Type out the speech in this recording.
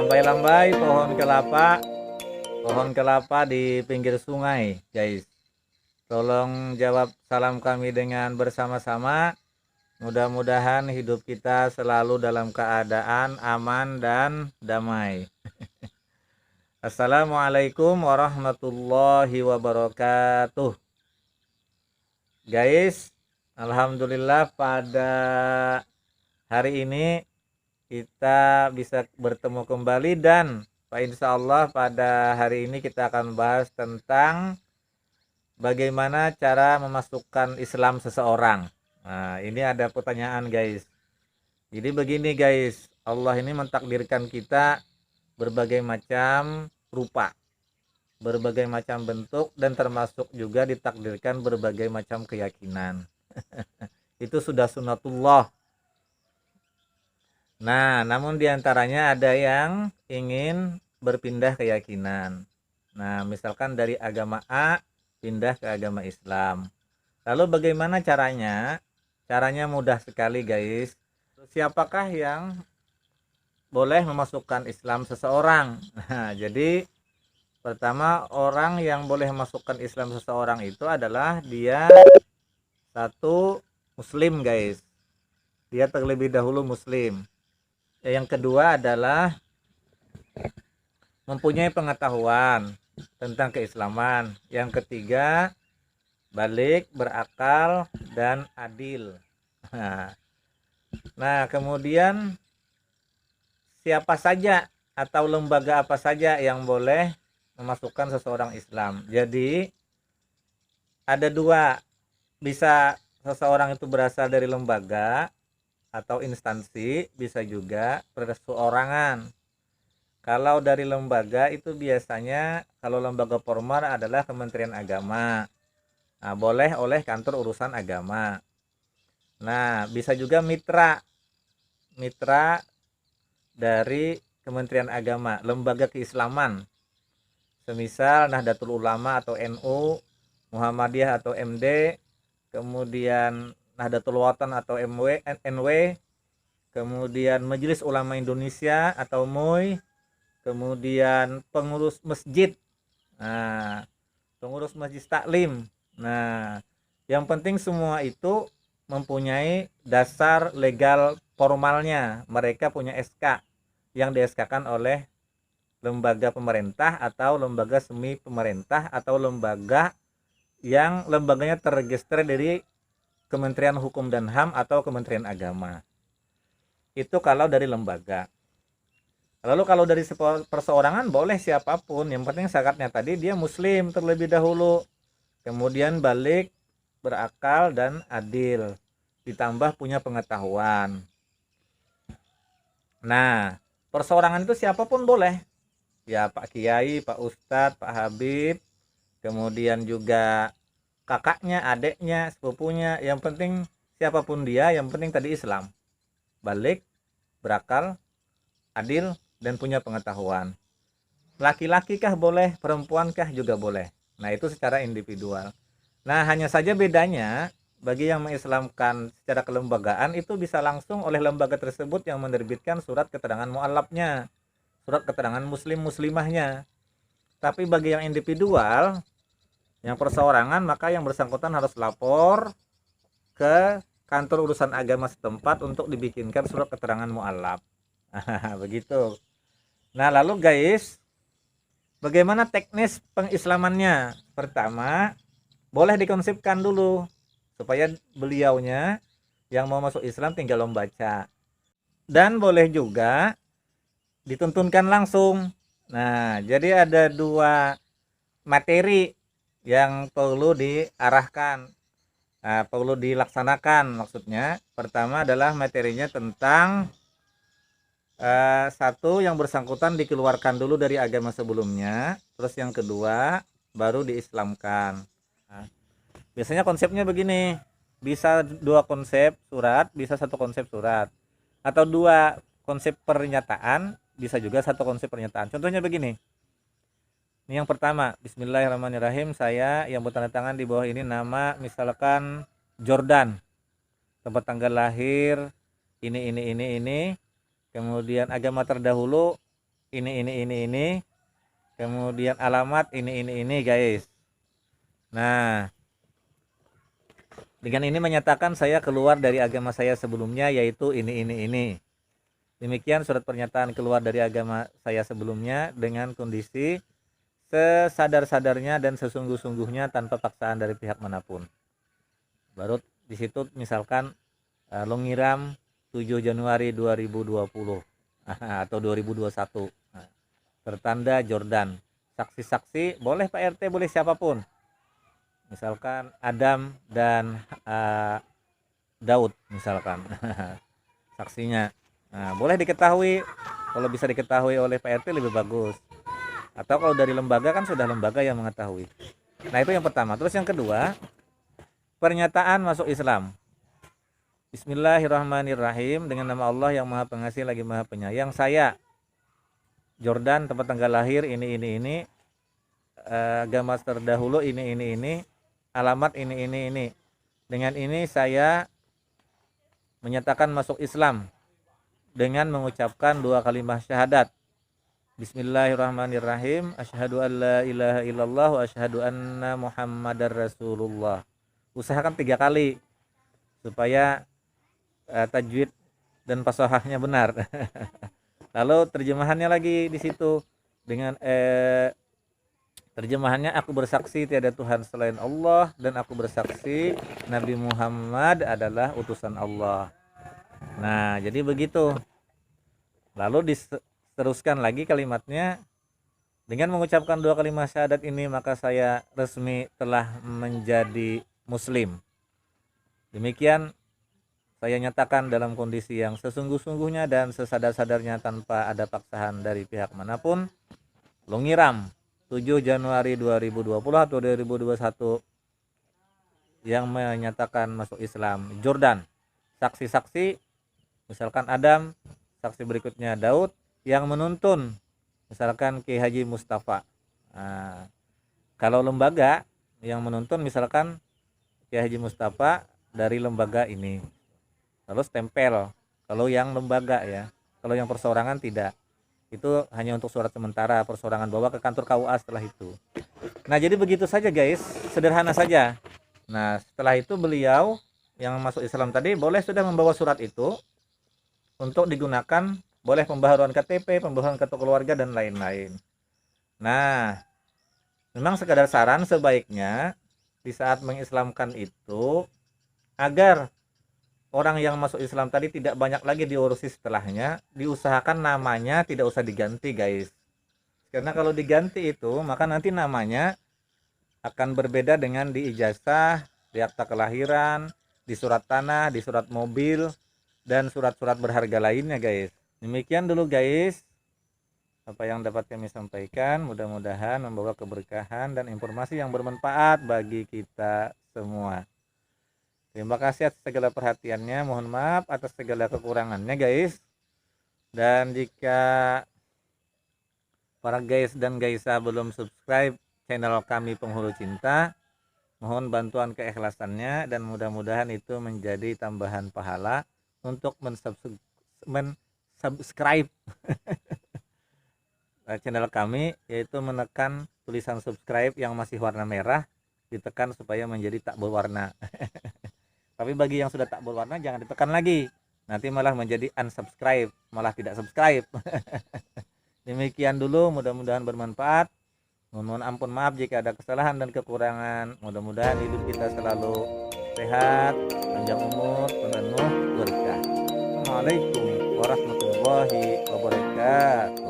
Lambai-lambai pohon kelapa di pinggir sungai, guys. Tolong jawab salam kami dengan bersama-sama. Mudah-mudahan hidup kita selalu dalam keadaan aman dan damai. Assalamualaikum warahmatullahi wabarakatuh. Guys, alhamdulillah pada hari ini kita bisa bertemu kembali dan insya Allah pada hari ini kita akan bahas tentang bagaimana cara memasukkan Islam seseorang. Nah, ini ada pertanyaan, guys. Jadi begini, guys, Allah ini mentakdirkan kita berbagai macam rupa, berbagai macam bentuk, dan termasuk juga ditakdirkan berbagai macam keyakinan. Itu sudah sunatullah. Nah, namun diantaranya ada yang ingin berpindah keyakinan. Nah, misalkan dari agama A pindah ke agama Islam. Lalu bagaimana caranya? Caranya mudah sekali, guys. Siapakah yang boleh memasukkan Islam seseorang? Nah, jadi pertama, orang yang boleh memasukkan Islam seseorang itu adalah dia satu muslim, guys. Dia terlebih dahulu muslim. Yang kedua adalah mempunyai pengetahuan tentang keislaman. Yang ketiga, balik, berakal, dan adil. Nah, kemudian siapa saja atau lembaga apa saja yang boleh memasukkan seseorang Islam. Jadi ada dua, bisa seseorang itu berasal dari lembaga atau instansi, bisa juga perorangan. Kalau dari lembaga itu biasanya, kalau lembaga formal adalah Kementerian Agama. Nah, boleh oleh kantor urusan agama. Nah, bisa juga mitra dari Kementerian Agama, lembaga keislaman. Semisal Nahdlatul Ulama atau NU, Muhammadiyah atau MD, kemudian Nahdlatul Watan atau NW, kemudian Majelis Ulama Indonesia atau MUI, kemudian pengurus masjid, nah, pengurus majlis taklim. Nah, yang penting semua itu mempunyai dasar legal formalnya. Mereka punya SK yang di-SK-kan oleh lembaga pemerintah atau lembaga semi pemerintah atau lembaga yang lembaganya terregister dari Kementerian Hukum dan HAM atau Kementerian Agama. Itu kalau dari lembaga. Lalu kalau dari perseorangan boleh siapapun, yang penting syaratnya tadi dia muslim terlebih dahulu, kemudian balik, berakal, dan adil, ditambah punya pengetahuan. Nah, perseorangan itu siapapun boleh, ya Pak Kiai, Pak Ustadz, Pak Habib, kemudian juga kakaknya, adeknya, sepupunya, yang penting siapapun dia, yang penting tadi Islam, balik, berakal, adil, dan punya pengetahuan. Laki-laki kah boleh, perempuan kah juga boleh. Nah, itu secara individual. Nah, hanya saja bedanya, bagi yang mengislamkan secara kelembagaan itu bisa langsung oleh lembaga tersebut yang menerbitkan surat keterangan mu'alafnya, surat keterangan muslim-muslimahnya. Tapi bagi yang individual, yang perseorangan, maka yang bersangkutan harus lapor ke kantor urusan agama setempat untuk dibikinkan surat keterangan mu'alaf. Begitu. Nah, lalu guys, bagaimana teknis pengislamannya? Pertama, boleh dikonsepkan dulu supaya beliaunya yang mau masuk Islam tinggal membaca. Dan boleh juga dituntunkan langsung. Nah, jadi ada dua materi yang perlu diarahkan, perlu dilaksanakan maksudnya. Pertama adalah materinya tentang satu, yang bersangkutan dikeluarkan dulu dari agama sebelumnya, terus yang kedua baru diislamkan. Nah, biasanya konsepnya begini, bisa dua konsep surat, bisa satu konsep surat, atau dua konsep pernyataan, bisa juga satu konsep pernyataan. Contohnya begini, ini yang pertama, Bismillahirrahmanirrahim, saya yang bertanda tangan di bawah ini nama misalkan Jordan, tempat tanggal lahir ini, kemudian agama terdahulu ini, kemudian alamat ini guys. Nah, dengan ini menyatakan saya keluar dari agama saya sebelumnya, yaitu ini. Demikian surat pernyataan keluar dari agama saya sebelumnya dengan kondisi sesadar-sadarnya dan sesungguh-sungguhnya tanpa paksaan dari pihak manapun. Baru di situ misalkan lo ngiram 7 Januari 2020 atau 2021. Nah, tertanda Jordan. Saksi-saksi boleh Pak RT, boleh siapapun. Misalkan Adam dan Daud misalkan. Saksinya. Nah, boleh diketahui, kalau bisa diketahui oleh Pak RT lebih bagus. Atau kalau dari lembaga kan sudah lembaga yang mengetahui. Nah, itu yang pertama. Terus yang kedua, pernyataan masuk Islam. Bismillahirrahmanirrahim, dengan nama Allah yang Maha Pengasih lagi Maha Penyayang. Saya Jordan, tempat tanggal lahir ini, agama terdahulu ini, alamat ini. Dengan ini saya menyatakan masuk Islam dengan mengucapkan 2 kalimat syahadat. Bismillahirrahmanirrahim. Asyhadu an la ilaha illallah wa asyhadu anna Muhammadar Rasulullah. Usahakan 3 kali supaya tajwid dan fasahahnya benar. Lalu terjemahannya lagi di situ dengan terjemahannya, aku bersaksi tiada Tuhan selain Allah dan aku bersaksi Nabi Muhammad adalah utusan Allah. Nah, jadi begitu. Lalu diteruskan lagi kalimatnya, dengan mengucapkan 2 kalimat syahadat ini maka saya resmi telah menjadi muslim. Demikian saya nyatakan dalam kondisi yang sesungguh-sungguhnya dan sesadar-sadarnya tanpa ada paksaan dari pihak manapun. Lo ngiram 7 Januari 2020 atau 2021 yang menyatakan masuk Islam Jordan. Saksi-saksi misalkan Adam, saksi berikutnya Daud, yang menuntun misalkan Ki Haji Mustafa. Nah, kalau lembaga yang menuntun misalkan Ki Haji Mustafa dari lembaga ini, lalu stempel. Kalau yang lembaga ya, kalau yang perseorangan tidak, itu hanya untuk surat sementara, perseorangan bawa ke kantor KUA setelah itu. Nah, jadi begitu saja guys, sederhana saja. Nah, setelah itu beliau yang masuk Islam tadi boleh sudah membawa surat itu untuk digunakan, boleh pembaharuan KTP, pembaharuan kartu keluarga dan lain-lain. Nah, memang sekadar saran, sebaiknya di saat mengislamkan itu agar orang yang masuk Islam tadi tidak banyak lagi diurusi setelahnya, diusahakan namanya tidak usah diganti guys. Karena kalau diganti itu maka nanti namanya akan berbeda dengan di ijazah, di akta kelahiran, di surat tanah, di surat mobil, dan surat-surat berharga lainnya guys. Demikian dulu guys apa yang dapat kami sampaikan, mudah-mudahan membawa keberkahan dan informasi yang bermanfaat bagi kita semua. Terima kasih atas segala perhatiannya, mohon maaf atas segala kekurangannya guys. Dan jika para guys dan gaisa belum subscribe channel kami Penghulu Cinta, mohon bantuan keikhlasannya dan mudah-mudahan itu menjadi tambahan pahala untuk mensubscribe channel kami, yaitu menekan tulisan subscribe yang masih warna merah, ditekan supaya menjadi tak berwarna. Tapi bagi yang sudah tak berwarna jangan ditekan lagi, nanti malah menjadi unsubscribe, malah tidak subscribe. Demikian dulu, mudah-mudahan bermanfaat. Mohon ampun maaf jika ada kesalahan dan kekurangan. Mudah-mudahan hidup kita selalu sehat, panjang umur, penuh berkah. Assalamualaikum warahmatullahi wabarakatuh.